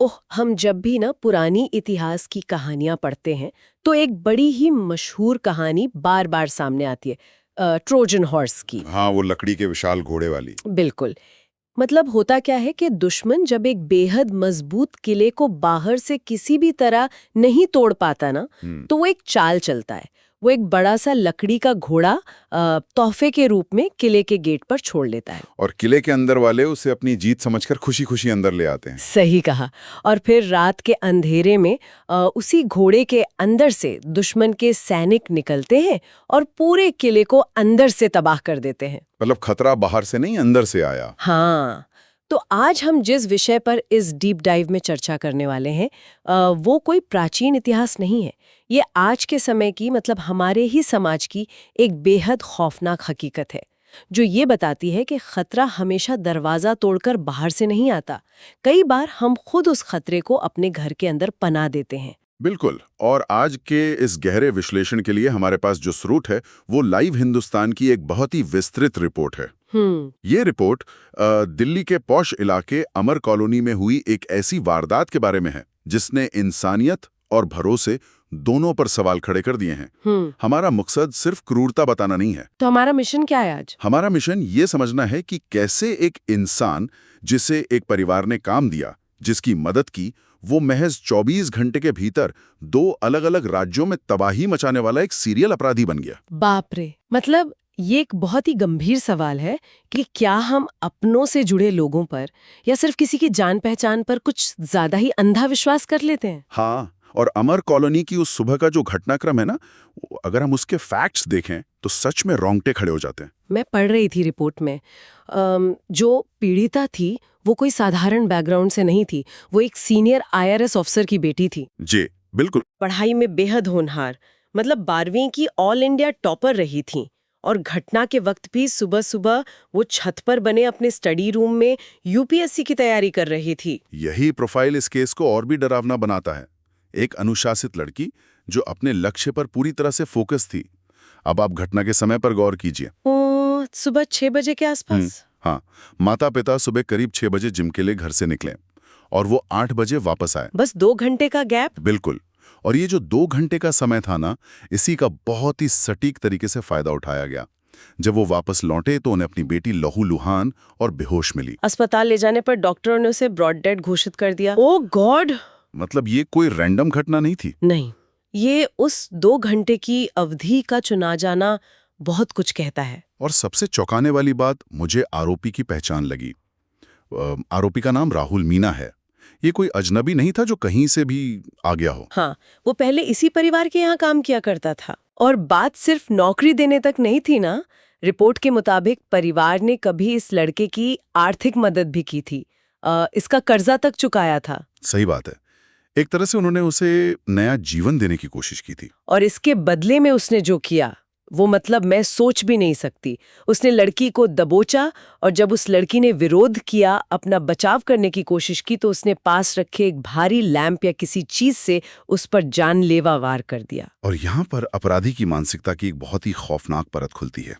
ओह, हम जब भी ना पुरानी इतिहास की कहानियां पढ़ते हैं तो एक बड़ी ही मशहूर कहानी बार बार सामने आती है, ट्रोजन हॉर्स की। हाँ, वो लकड़ी के विशाल घोड़े वाली। बिल्कुल। मतलब होता क्या है कि दुश्मन जब एक बेहद मजबूत किले को बाहर से किसी भी तरह नहीं तोड़ पाता ना, हम्म। तो वो एक चाल चलता है। वो एक बड़ा सा लकड़ी का घोड़ा तोहफे के रूप में किले के गेट पर छोड़ लेता है। और किले के अंदर वाले उसे अपनी जीत समझकर खुशी खुशी अंदर ले आते हैं। सही कहा। और फिर रात के अंधेरे में उसी घोड़े के अंदर से दुश्मन के सैनिक निकलते हैं और पूरे किले को अंदर से तबाह कर देते हैं। मतलब खतरा बाहर से नहीं, अंदर से आया। हाँ, तो आज हम जिस विषय पर इस डीप डाइव में चर्चा करने वाले हैं वो कोई प्राचीन इतिहास नहीं है। ये आज के समय की, मतलब हमारे ही समाज की एक बेहद खौफनाक हकीकत है, जो ये बताती है कि खतरा हमेशा दरवाजा तोड़कर बाहर से नहीं आता। कई बार हम खुद उस खतरे को अपने घर के अंदर पनाह देते हैं। बिल्कुल। और आज के इस गहरे विश्लेषण के लिए हमारे पास जो स्रोत है वो लाइव हिंदुस्तान की एक बहुत ही विस्तृत रिपोर्ट है। ये रिपोर्ट दिल्ली के पॉश इलाके अमर कॉलोनी में हुई एक ऐसी वारदात के बारे में है जिसने इंसानियत और भरोसे दोनों पर सवाल खड़े कर दिए हैं। हमारा मकसद सिर्फ क्रूरता बताना नहीं है। तो हमारा मिशन क्या है आज? हमारा मिशन ये समझना है कि कैसे एक इंसान जिसे एक परिवार ने काम दिया, जिसकी मदद की, वो महज 24 घंटे के भीतर 2 अलग-अलग राज्यों में तबाही मचाने वाला एक सीरियल अपराधी बन गया। बाप रे! मतलब ये एक बहुत ही गंभीर सवाल है कि क्या हम अपनों से जुड़े लोगों पर या सिर्फ किसी की जान पहचान पर कुछ ज्यादा ही अंधा विश्वास कर लेते हैं। हाँ, और अमर कॉलोनी की उस सुबह का जो घटनाक्रम है ना, अगर हम उसके फैक्ट्स देखें तो सच में रोंगटे खड़े हो जाते हैं। मैं पढ़ रही थी रिपोर्ट में, जो पीड़िता थी वो कोई साधारण बैकग्राउंड से नहीं थी। वो एक सीनियर IRS ऑफिसर की बेटी थी। जी, बिल्कुल। पढ़ाई में बेहद होनहार, मतलब 12वीं की ऑल इंडिया टॉपर रही थी। और घटना के वक्त भी सुबह सुबह वो छत पर बने अपने स्टडी रूम में UPSC की तैयारी कर रही थी। यही प्रोफाइल इस केस को और भी डरावना बनाता है। एक अनुशासित लड़की जो अपने लक्ष्य पर पूरी तरह से फोकस थी। अब आप घटना के समय पर गौर कीजिए। सुबह 6 बजे के आसपास। हाँ, माता पिता सुबह करीब 6 बजे जिम के लिए घर से निकले और वो 8 बजे वापस आए। बस 2 घंटे का गैप। बिल्कुल। और ये जो 2 घंटे का समय था ना, इसी का बहुत ही सटीक तरीके से फायदा उठाया गया। जब वो वापस लौटे तो उन्हें अपनी बेटी लहूलुहान और बेहोश मिली। अस्पताल ले जाने पर डॉक्टरों ने उसे ब्रॉड डेड घोषित कर दिया। ओह गॉड! मतलब ये कोई रैंडम घटना नहीं थी। नहीं, ये उस 2 घंटे की अवधि का चुना जाना बहुत कुछ कहता है। और सबसे चौंकाने वाली बात मुझे आरोपी की पहचान लगी। आरोपी का नाम राहुल मीना है। ये कोई अजनबी नहीं था जो कहीं से भी आ गया हो। हाँ, वो पहले इसी परिवार के यहाँ काम किया करता था। और बात सिर्फ नौकरी देने तक नहीं थी ना। रिपोर्ट के मुताबिक परिवार ने कभी इस लड़के की आर्थिक मदद भी की थी। इसका कर्जा तक चुकाया था। सही बात है। एक तरह से उन्होंने उसे नया जीवन देने की कोशिश की थी। और इसके बदले में उसने जो किया वो, मतलब मैं सोच भी नहीं सकती। उसने लड़की को दबोचा और जब उस लड़की ने विरोध किया, अपना बचाव करने की कोशिश की, तो उसने पास रखे एक भारी लैंप या किसी चीज से उस पर जानलेवा वार कर दिया। और यहाँ पर अपराधी की मानसिकता की एक बहुत ही खौफनाक परत खुलती है,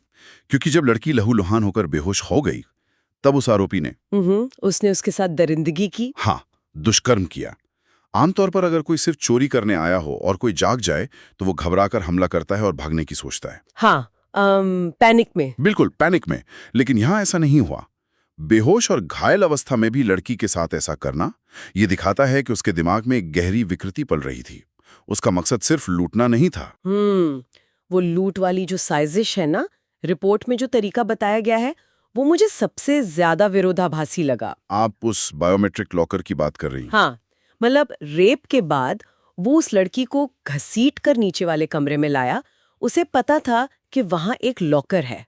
क्योंकि जब लड़की लहूलुहान होकर बेहोश हो गई तब उस आरोपी ने उसने उसके साथ दरिंदगी की। हाँ, दुष्कर्म किया। आमतौर पर अगर कोई सिर्फ चोरी करने आया हो और कोई जाग जाए तो वो घबराकर हमला करता है और भागने की सोचता है। हाँ, पैनिक में। बिल्कुल, पैनिक में। लेकिन यहाँ ऐसा नहीं हुआ। बेहोश और घायल अवस्था में भी लड़की के साथ ऐसा करना, ये दिखाता है कि उसके दिमाग में एक गहरी विकृति पल रही थी। उसका मकसद सिर्फ लूटना नहीं था। वो लूट वाली जो साजिश है ना, रिपोर्ट में जो तरीका बताया गया है, वो मुझे सबसे ज्यादा विरोधाभासी लगा। आप उस बायोमेट्रिक लॉकर की बात कर रही हैं? हाँ, मतलब रेप के बाद वो उस लड़की को घसीट कर नीचे वाले कमरे में लाया। उसे पता था कि वहां एक लॉकर है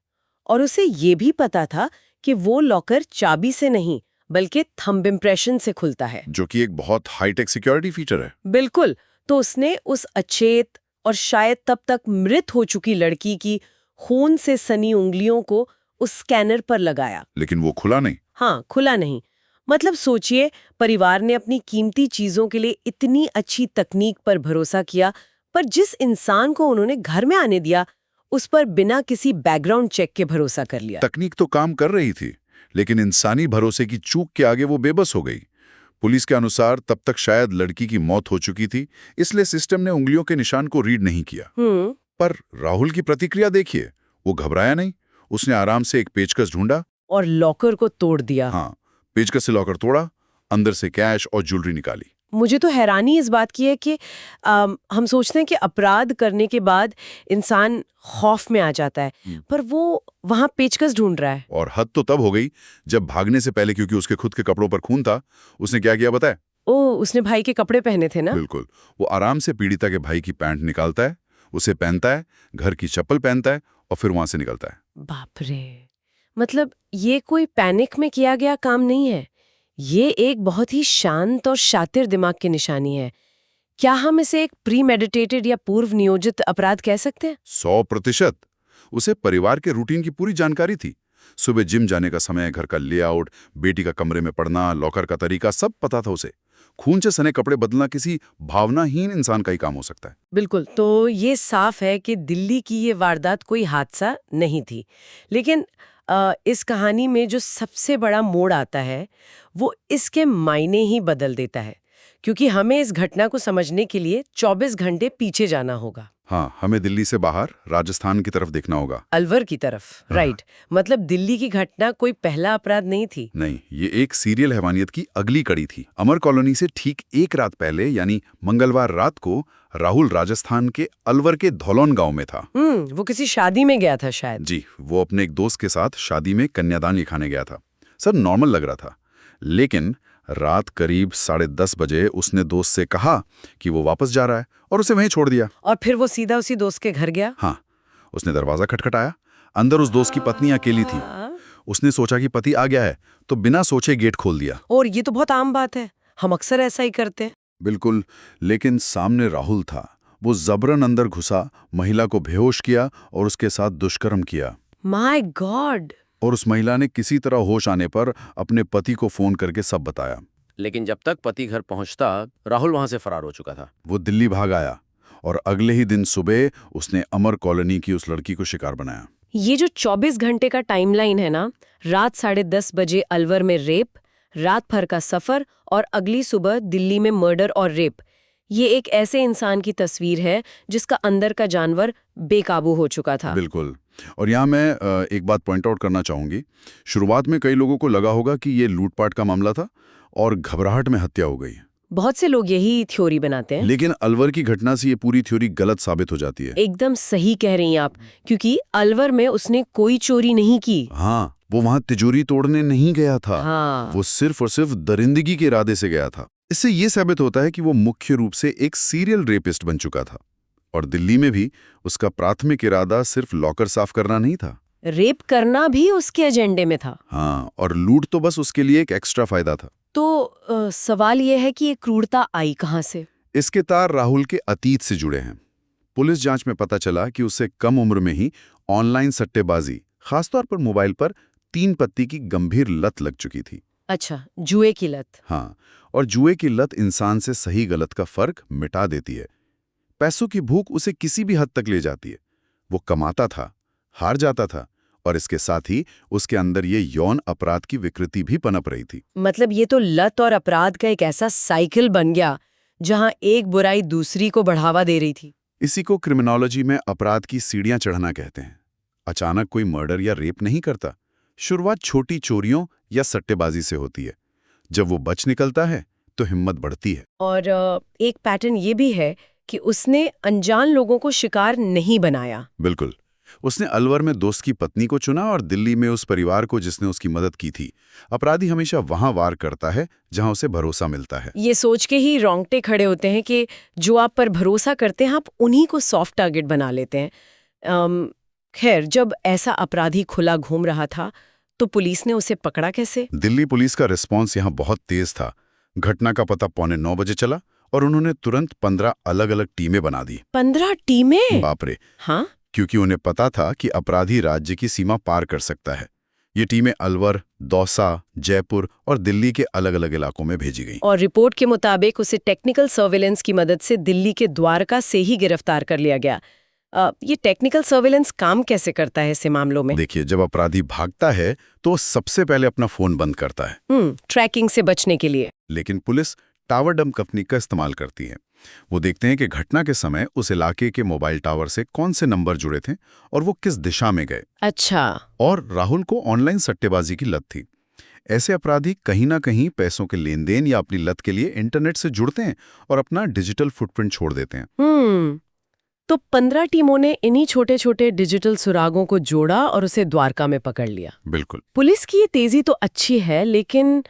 और उसे ये भी पता था कि वो लॉकर चाबी से नहीं बल्कि थंब इम्प्रेशन से खुलता है, जो कि एक बहुत हाईटेक सिक्योरिटी फीचर है। बिल्कुल। तो उसने उस अचेत और शायद तब तक मृत हो चुकी लड़की की खून से सनी उंगलियों को उस स्कैनर पर लगाया। लेकिन वो खुला नहीं। हाँ, खुला नहीं। मतलब सोचिए, परिवार ने अपनी कीमती चीजों के लिए इतनी अच्छी तकनीक पर भरोसा किया, पर जिस इंसान को उन्होंने घर में आने दिया उस पर बिना किसी बैकग्राउंड चेक के भरोसा कर लिया। तकनीक तो काम कर रही थी, लेकिन इंसानी भरोसे की चूक के आगे वो बेबस हो गई। पुलिस के अनुसार तब तक शायद लड़की की मौत हो चुकी थी, इसलिए सिस्टम ने उंगलियों के निशान को रीड नहीं किया। पर राहुल की प्रतिक्रिया देखिए, वो घबराया नहीं। उसने आराम से एक पेचकस ढूंढा और लॉकर को तोड़ दिया। हाँ, पेचकस से लॉकर तोड़ा, अंदर से कैश और ज्वेलरी निकाली। मुझे तो हैरानी इस बात की है कि हम सोचते हैं कि अपराध करने के बाद इंसान खौफ में आ जाता है, पर वो वहां पेचकस ढूंढ रहा है। और हद तो तब हो गई जब भागने से पहले, क्योंकि उसके खुद के कपड़ों पर खून था, उसने क्या किया बताए? उसने भाई के कपड़े पहने थे ना? बिल्कुल। वो आराम से पीड़िता के भाई की पैंट निकालता है, उसे पहनता है, घर की चप्पल पहनता है और फिर वहां से निकलता है। बाप रे, मतलब ये कोई पैनिक में किया गया काम नहीं है, ये एक बहुत ही शांत और शातिर दिमाग की निशानी है। क्या हम इसे एक प्री मेडिटेटेड या पूर्व नियोजित अपराध कह सकते हैं? 100%। उसे परिवार के रूटीन की पूरी जानकारी थी। सुबह जिम जाने का समय, घर का लेआउट, बेटी का कमरे में पढ़ना, लॉकर का तरीका, सब पता था उसे। खून से सने कपड़े बदलना किसी भावनाहीन इंसान का ही काम हो सकता है। बिल्कुल। तो ये साफ है कि दिल्ली की ये वारदात कोई हादसा नहीं थी। लेकिन इस कहानी में जो सबसे बड़ा मोड़ आता है वो इसके मायने ही बदल देता है, क्योंकि हमें इस घटना को समझने के लिए 24 घंटे पीछे जाना होगा। हाँ, हमें दिल्ली से बाहर राजस्थान की तरफ देखना होगा। अलवर की तरफ। राइट। मतलब दिल्ली की घटना कोई पहला अपराध नहीं थी। नहीं, ये एक सीरियल हैवानियत की अगली कड़ी थी। अमर कॉलोनी से ठीक एक रात पहले, यानी मंगलवार रात को, राहुल राजस्थान के अलवर के धौलौन गांव में था। वो किसी शादी में गया था शायद। जी, वो अपने एक दोस्त के साथ शादी में कन्यादान लिखाने गया था। सब नॉर्मल लग रहा था, लेकिन रात करीब 10:30 बजे उसने दोस्त से कहा कि वो वापस जा रहा है और उसे वहीं छोड़ दिया। और फिर वो सीधा उसी दोस्त के घर गया? हाँ, उसने दरवाजा खटखटाया। अंदर उस दोस्त की पत्नी अकेली थी। उसने सोचा कि पति आ गया है, तो बिना सोचे गेट खोल दिया। और ये तो बहुत आम बात है, हम अक्सर ऐसा ही करते हैं। बिल्कुल, लेकिन सामने राहुल था। वो जबरन अंदर घुसा, महिला को बेहोश किया और उसके साथ दुष्कर्म किया। My God! और उस महिला ने किसी तरह होश आने पर अपने पति को फोन करके सब बताया। लेकिन जब तक पति घर पहुंचता, राहुल वहां से फरार हो चुका था। वो दिल्ली भाग आया और अगले ही दिन सुबह उसने अमर कॉलोनी की उस लड़की को शिकार बनाया। ये जो 24 घंटे का टाइमलाइन है ना, रात 10:30 बजे अलवर में रेप, रात भर का सफर और अगली सुबह दिल्ली में मर्डर और रेप, ये एक ऐसे इंसान की तस्वीर है जिसका अंदर का जानवर बेकाबू हो चुका था। बिल्कुल। और यहाँ मैं एक बात पॉइंट आउट करना चाहूंगी। शुरुआत में कई लोगों को लगा होगा कि ये लूटपाट का मामला था और घबराहट में हत्या हो गई। बहुत से लोग यही थ्योरी बनाते हैं। लेकिन अलवर की घटना से ये पूरी थ्योरी गलत साबित हो जाती है। एकदम सही कह रही हैं आप, क्योंकि अलवर में उसने कोई चोरी नहीं की। हाँ, वो वहां तिजोरी तोड़ने नहीं गया था। हाँ। वो सिर्फ और सिर्फ दरिंदगी के इरादे से गया था। इससे ये साबित होता है कि वो मुख्य रूप से एक सीरियल रेपिस्ट बन चुका था। और दिल्ली में भी उसका प्राथमिक इरादा सिर्फ लॉकर साफ करना नहीं था, रेप करना भी उसके एजेंडे में था। हाँ, और लूट तो बस उसके लिए एक एक्स्ट्रा फायदा था। तो सवाल यह है कि ये क्रूरता आई कहां से? इसके तार राहुल के अतीत से जुड़े हैं। पुलिस जांच में पता चला कि उसे कम उम्र में ही ऑनलाइन सट्टेबाजी, खासतौर पर मोबाइल पर 3 पत्ती की गंभीर लत लग चुकी थी। अच्छा, जुए की लत। हाँ, और जुए की लत इंसान से सही गलत का फर्क मिटा देती है। पैसों की भूख उसे किसी भी हद तक ले जाती है। वो कमाता था, हार जाता था, और इसके साथ ही उसके अंदर ये यौन अपराध की विकृति भी पनप रही थी। मतलब ये तो लत और अपराध का एक ऐसा साइकिल बन गया जहां एक बुराई दूसरी को बढ़ावा दे रही थी। इसी को क्रिमिनोलॉजी में अपराध की सीढ़ियां चढ़ना कहते हैं। अचानक कोई मर्डर या रेप नहीं करता। शुरुआत छोटी चोरियों या सट्टेबाजी से होती है। जब वो बच निकलता है तो हिम्मत बढ़ती है। और एक पैटर्न ये भी है कि उसने अनजान लोगों को शिकार नहीं बनाया। बिल्कुल। उसने अलवर में दोस्त की पत्नी को चुना और दिल्ली में उस परिवार को जिसने उसकी मदद की थी। अपराधी हमेशा वहां वार करता है जहां उसे भरोसा मिलता है। ये सोच के ही रोंगटे खड़े होते हैं कि जो आप पर भरोसा करते हैं आप उन्हीं को सॉफ्ट टारगेट बना लेते हैं। खैर, जब ऐसा अपराधी खुला घूम रहा था तो पुलिस ने उसे पकड़ा कैसे? दिल्ली पुलिस का रिस्पॉन्स यहाँ बहुत तेज था। घटना का पता 9:15 बजे चला और उन्होंने तुरंत 15 अलग-अलग टीमें बना दी। 15 टीमें? बाप रे। हाँ, क्योंकि उन्हें पता था कि अपराधी राज्य की सीमा पार कर सकता है। ये टीमें अलवर, दौसा, जयपुर और दिल्ली के अलग-अलग इलाकों में भेजी गईं। और रिपोर्ट के मुताबिक उसे टेक्निकल सर्वेलेंस की मदद से दिल्ली के द्वारका से ही गिरफ्तार कर लिया गया। ये टेक्निकल सर्वेलेंस काम कैसे करता है ऐसे मामलों में? देखिए, जब अपराधी भागता है तो सबसे पहले अपना फोन बंद करता है। ट्रैकिंग से बचने के लिए। लेकिन पुलिस टावर डंप तकनीक का इस्तेमाल करती है। वो देखते हैं कि घटना के समय उस इलाके के मोबाइल टावर से कौन से नंबर जुड़े थे और वो किस दिशा में गए। अच्छा। और राहुल को ऑनलाइन सट्टेबाजी की लत थी। ऐसे अपराधी कहीं ना कहीं पैसों के लेन देन या अपनी लत के लिए इंटरनेट से जुड़ते हैं और अपना डिजिटल फुटप्रिंट छोड़ देते हैं। तो 15 टीमों ने इन्हीं छोटे छोटे डिजिटल सुरागों को जोड़ा और उसे द्वारका में पकड़ लिया। बिल्कुल। पुलिस की ये तेजी तो अच्छी है, लेकिन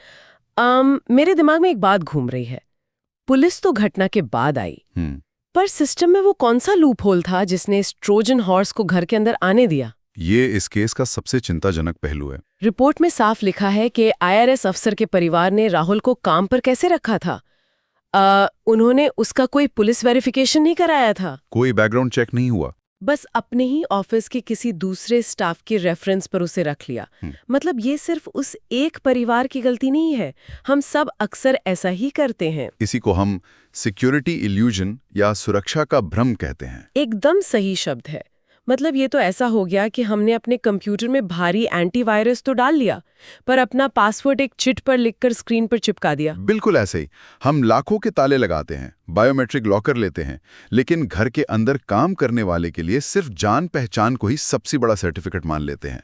मेरे दिमाग में एक बात घूम रही है। पुलिस तो घटना के बाद आई, पर सिस्टम में वो कौन सा लूप होल था जिसने इस ट्रोजन हॉर्स को घर के अंदर आने दिया? ये इस केस का सबसे चिंताजनक पहलू है। रिपोर्ट में साफ लिखा है कि IRS अफसर के परिवार ने राहुल को काम पर कैसे रखा था। उन्होंने उसका कोई पुलिस वेरिफिकेशन नहीं कराया था, कोई बैकग्राउंड चेक नहीं हुआ, बस अपने ही ऑफिस के किसी दूसरे स्टाफ की रेफरेंस पर उसे रख लिया। मतलब ये सिर्फ उस एक परिवार की गलती नहीं है, हम सब अक्सर ऐसा ही करते हैं। इसी को हम सिक्योरिटी इल्यूजन या सुरक्षा का भ्रम कहते हैं। एकदम सही शब्द है। मतलब ये तो ऐसा हो गया कि हमने अपने कंप्यूटर में भारी एंटीवायरस तो डाल लिया, पर अपना पासवर्ड एक चिट पर लिखकर स्क्रीन पर चिपका दिया। बिल्कुल ऐसे ही हम लाखों के ताले लगाते हैं, बायोमेट्रिक लॉकर लेते हैं, लेकिन घर के अंदर काम करने वाले के लिए सिर्फ जान पहचान को ही सबसे बड़ा सर्टिफिकेट मान लेते हैं।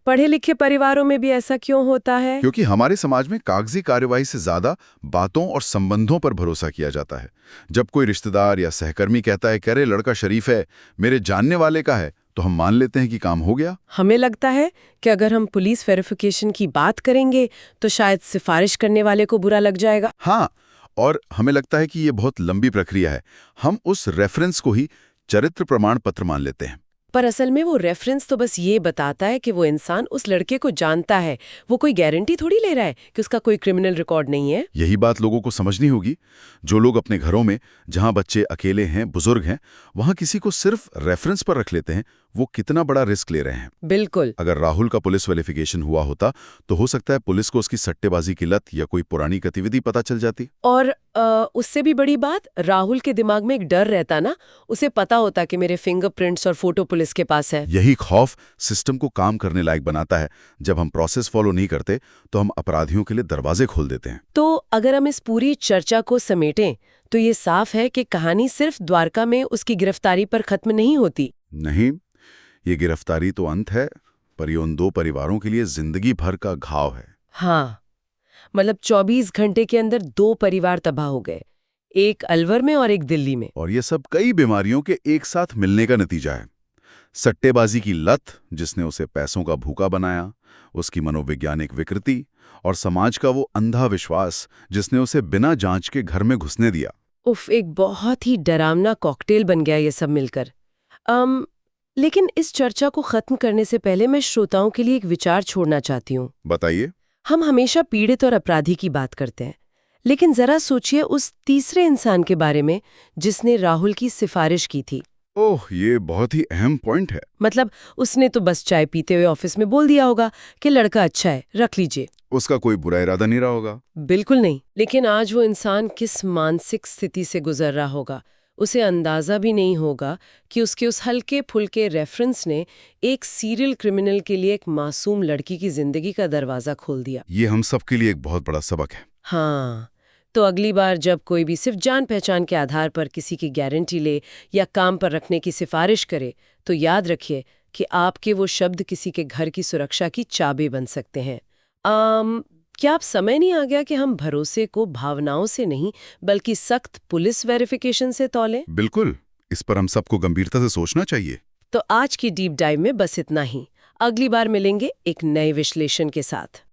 पढ़े लिखे परिवारों में भी ऐसा क्यों होता है? क्योंकि हमारे समाज में कागजी कार्यवाही से ज्यादा बातों और संबंधों पर भरोसा किया जाता है। जब कोई रिश्तेदार या सहकर्मी कहता है कि अरे लड़का शरीफ है, मेरे जानने वाले का है, तो हम मान लेते हैं कि काम हो गया। हमें लगता है कि अगर हम पुलिस वेरिफिकेशन की बात करेंगे तो शायद सिफारिश करने वाले को बुरा लग जाएगा। हाँ, और हमें लगता है कि ये बहुत लंबी प्रक्रिया है। हम उस रेफरेंस को ही चरित्र प्रमाण पत्र मान लेते हैं। पर असल में वो रेफरेंस तो बस ये बताता है कि वो इंसान उस लड़के को जानता है। वो कोई गारंटी थोड़ी ले रहा है कि उसका कोई क्रिमिनल रिकॉर्ड नहीं है। यही बात लोगों को समझनी होगी। जो लोग अपने घरों में, जहां बच्चे अकेले हैं, बुजुर्ग हैं, वहां किसी को सिर्फ रेफरेंस पर रख लेते हैं, वो कितना बड़ा रिस्क ले रहे हैं। बिल्कुल। अगर राहुल का पुलिस वेरिफिकेशन हुआ होता तो हो सकता है पुलिस को उसकी सट्टेबाजी की लत या कोई पुरानी गतिविधि पता चल जाती। और उससे भी बड़ी बात, राहुल के दिमाग में एक डर रहता ना, उसे पता होता कि मेरे फिंगरप्रिंट्स और फोटो पुलिस के पास है। यही खौफ सिस्टम को काम करने लायक बनाता है। जब हम प्रोसेस फॉलो नहीं करते तो हम अपराधियों के लिए दरवाजे खोल देते हैं। तो अगर हम इस पूरी चर्चा को समेटें तो ये साफ है कि कहानी सिर्फ द्वारका में उसकी गिरफ्तारी पर खत्म नहीं होती। नहीं, ये गिरफ्तारी तो अंत है, पर ये उन दो परिवारों के लिए जिंदगी भर का घाव है। हाँ, मतलब 24 घंटे के अंदर 2 परिवार तबाह हो गए, एक अलवर में और एक दिल्ली में। और ये सब कई बीमारियों के एक साथ मिलने का नतीजा है। सट्टेबाजी की लत जिसने उसे पैसों का भूखा बनाया, उसकी मनोवैज्ञानिक विकृति, और समाज का वो अंधा विश्वास जिसने उसे बिना जांच के घर में घुसने दिया। उफ, एक बहुत ही डरावना कॉकटेल बन गया ये सब मिलकर। लेकिन इस चर्चा को खत्म करने से पहले मैं श्रोताओं के लिए एक विचार छोड़ना चाहती हूँ। बताइए। हम हमेशा पीड़ित और अपराधी की बात करते हैं, लेकिन जरा सोचिए उस तीसरे इंसान के बारे में जिसने राहुल की सिफारिश की थी। ओह, ये बहुत ही अहम पॉइंट है। मतलब उसने तो बस चाय पीते हुए ऑफिस में बोल दिया होगा कि लड़का अच्छा है, रख लीजिए। उसका कोई बुरा इरादा नहीं रहा होगा। बिल्कुल नहीं। लेकिन आज वो इंसान किस मानसिक स्थिति से गुजर रहा होगा, उसे अंदाजा भी नहीं होगा कि उसके उस हल्के फुल्के रेफरेंस ने एक सीरियल क्रिमिनल के लिए एक मासूम लड़की की जिंदगी का दरवाजा खोल दिया। ये हम सबके लिए एक बहुत बड़ा सबक है। हाँ, तो अगली बार जब कोई भी सिर्फ जान पहचान के आधार पर किसी की गारंटी ले या काम पर रखने की सिफारिश करे, तो याद रखिए कि आपके वो शब्द किसी के घर की सुरक्षा की चाबी बन सकते हैं। क्या अब समय नहीं आ गया कि हम भरोसे को भावनाओं से नहीं बल्कि सख्त पुलिस वेरिफिकेशन से तौलें? बिल्कुल, इस पर हम सबको गंभीरता से सोचना चाहिए। तो आज की डीप डाइव में बस इतना ही। अगली बार मिलेंगे एक नए विश्लेषण के साथ।